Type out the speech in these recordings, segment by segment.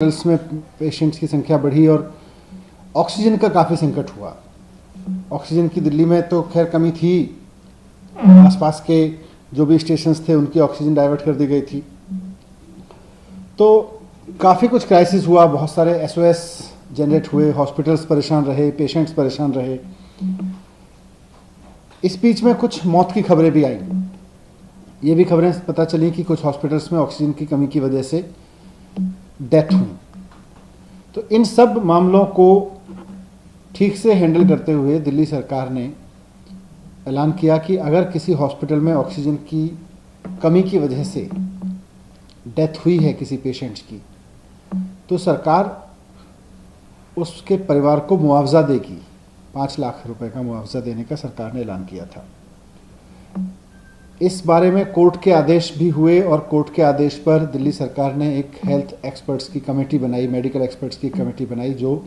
Hospitals में patients की संख्या बढ़ी और ऑक्सीजन का काफ़ी संकट हुआ। ऑक्सीजन की दिल्ली में तो खैर कमी थी, आसपास के जो भी स्टेशंस थे उनकी ऑक्सीजन डाइवर्ट कर दी गई थी, तो काफ़ी कुछ क्राइसिस हुआ, बहुत सारे एसओएस जनरेट हुए, हॉस्पिटल्स परेशान रहे, पेशेंट्स परेशान रहे। इस बीच में कुछ मौत की खबरें भी आई। ये भी खबरें पता चली कि कुछ हॉस्पिटल्स में ऑक्सीजन की कमी की वजह से डेथ हुई। तो इन सब मामलों को ठीक से हैंडल करते हुए दिल्ली सरकार ने ऐलान किया कि अगर किसी हॉस्पिटल में ऑक्सीजन की कमी की वजह से डेथ हुई है किसी पेशेंट्स की, तो सरकार उसके परिवार को मुआवजा देगी। 5 लाख रुपए का मुआवजा देने का सरकार ने ऐलान किया था। इस बारे में कोर्ट के आदेश भी हुए और कोर्ट के आदेश पर दिल्ली सरकार ने एक हेल्थ एक्सपर्ट्स की कमेटी बनाई, मेडिकल एक्सपर्ट्स की कमेटी बनाई, जो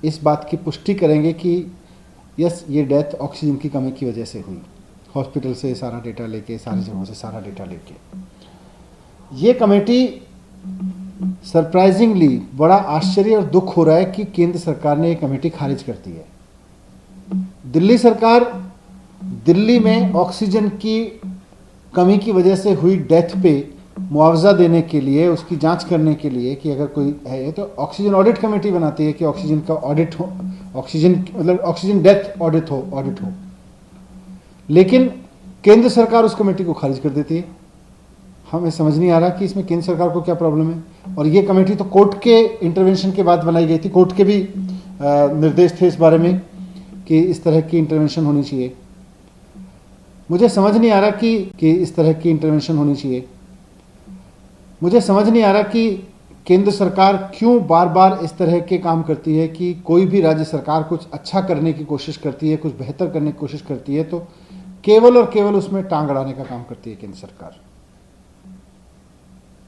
इस बात की पुष्टि करेंगे कि यस, ये डेथ ऑक्सीजन की कमी की वजह से हुई। हॉस्पिटल से सारा डेटा लेके, सारी जगहों से सारा डेटा लेके ये कमेटी, सरप्राइजिंगली बड़ा आश्चर्य और दुख हो रहा है कि केंद्र सरकार ने ये कमेटी खारिज कर दी है। दिल्ली सरकार दिल्ली में ऑक्सीजन की कमी की वजह से हुई डेथ पे मुआवजा देने के लिए, उसकी जांच करने के लिए कि अगर कोई है तो ऑक्सीजन ऑडिट कमेटी बनाती है कि ऑक्सीजन का ऑडिट हो, ऑक्सीजन मतलब ऑक्सीजन डेथ ऑडिट हो। लेकिन केंद्र सरकार उस कमेटी को खारिज कर देती है। हमें समझ नहीं आ रहा कि इसमें केंद्र सरकार को क्या प्रॉब्लम है। और ये कमेटी तो कोर्ट के इंटरवेंशन के बाद बनाई गई थी। कोर्ट के भी निर्देश थे इस बारे में कि इस तरह की इंटरवेंशन होनी चाहिए। मुझे समझ नहीं आ रहा कि इस तरह की इंटरवेंशन होनी चाहिए। मुझे समझ नहीं आ रहा कि केंद्र सरकार क्यों बार बार इस तरह के काम करती है कि कोई भी राज्य सरकार कुछ अच्छा करने की कोशिश करती है, कुछ बेहतर करने की कोशिश करती है, तो केवल और केवल उसमें टांग अड़ाने का काम करती है केंद्र सरकार।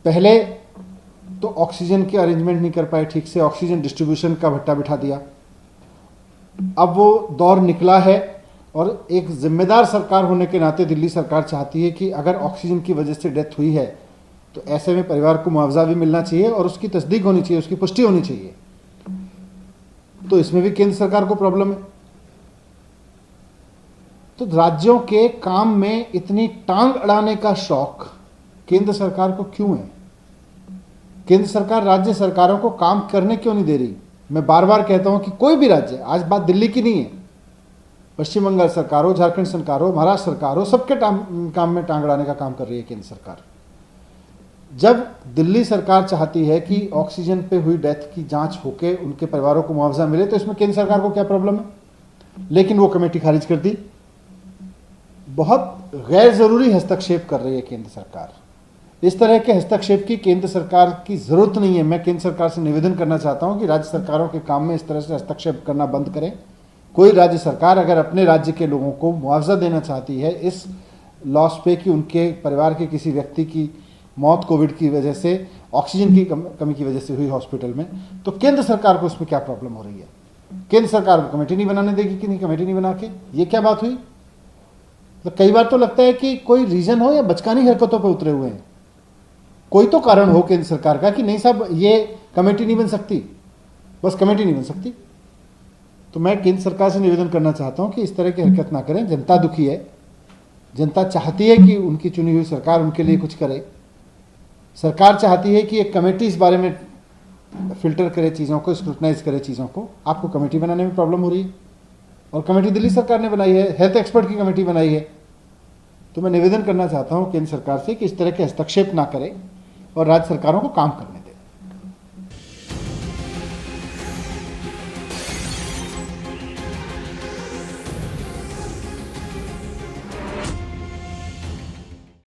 पहले तो ऑक्सीजन के अरेंजमेंट नहीं कर पाए ठीक से, ऑक्सीजन डिस्ट्रीब्यूशन का भट्टा बिठा दिया। अब वो दौर निकला है और एक जिम्मेदार सरकार होने के नाते दिल्ली सरकार चाहती है कि अगर ऑक्सीजन की वजह से डेथ हुई है तो ऐसे में परिवार को मुआवजा भी मिलना चाहिए और उसकी तस्दीक होनी चाहिए, उसकी पुष्टि होनी चाहिए। तो इसमें भी केंद्र सरकार को प्रॉब्लम है। तो राज्यों के काम में इतनी टांग अड़ाने का शौक केंद्र सरकार को क्यों है? केंद्र सरकार राज्य सरकारों को काम करने क्यों नहीं दे रही? मैं बार बार कहता हूं कि कोई भी राज्य, आज बात दिल्ली की नहीं है, पश्चिम बंगाल सरकार हो, झारखंड सरकार हो, महाराष्ट्र सरकार हो, सबके काम में टांग अड़ाने का काम कर रही है केंद्र सरकार। जब दिल्ली सरकार चाहती है कि ऑक्सीजन पे हुई डेथ की जांच होके उनके परिवारों को मुआवजा मिले, तो इसमें केंद्र सरकार को क्या प्रॉब्लम है? लेकिन वो कमेटी खारिज कर दी। बहुत गैर जरूरी हस्तक्षेप कर रही है केंद्र सरकार। इस तरह के हस्तक्षेप की केंद्र सरकार की जरूरत नहीं है। मैं केंद्र सरकार से निवेदन करना चाहता हूं कि राज्य सरकारों के काम में इस तरह से हस्तक्षेप करना बंद करें। कोई राज्य सरकार अगर अपने राज्य के लोगों को मुआवजा देना चाहती है इस लॉस पे कि उनके परिवार के किसी व्यक्ति की मौत कोविड की वजह से, ऑक्सीजन की कमी की वजह से हुई हॉस्पिटल में, तो केंद्र सरकार को उसमें क्या प्रॉब्लम हो रही है? केंद्र सरकार को कमेटी नहीं बनाने देगी कि नहीं? कमेटी नहीं बना के ये क्या बात हुई? तो कई बार तो लगता है कि कोई रीजन हो या बचकानी हरकतों पर उतरे हुए हैं। कोई तो कारण हो केंद्र सरकार का कि नहीं साहब, ये कमेटी नहीं बन सकती, बस कमेटी नहीं बन सकती। तो मैं केंद्र सरकार से निवेदन करना चाहता हूं कि इस तरह की हरकत ना करें। जनता दुखी है, जनता चाहती है कि उनकी चुनी हुई सरकार उनके लिए कुछ करे। सरकार चाहती है कि एक कमेटी इस बारे में फिल्टर करे चीज़ों को, स्क्रूटनाइज करे चीज़ों को। आपको कमेटी बनाने में प्रॉब्लम हो रही है और कमेटी दिल्ली सरकार ने बनाई है, हेल्थ एक्सपर्ट की कमेटी बनाई है। तो मैं निवेदन करना चाहता हूं केंद्र सरकार से कि इस तरह के हस्तक्षेप ना करें और राज्य सरकारों को काम करने दें।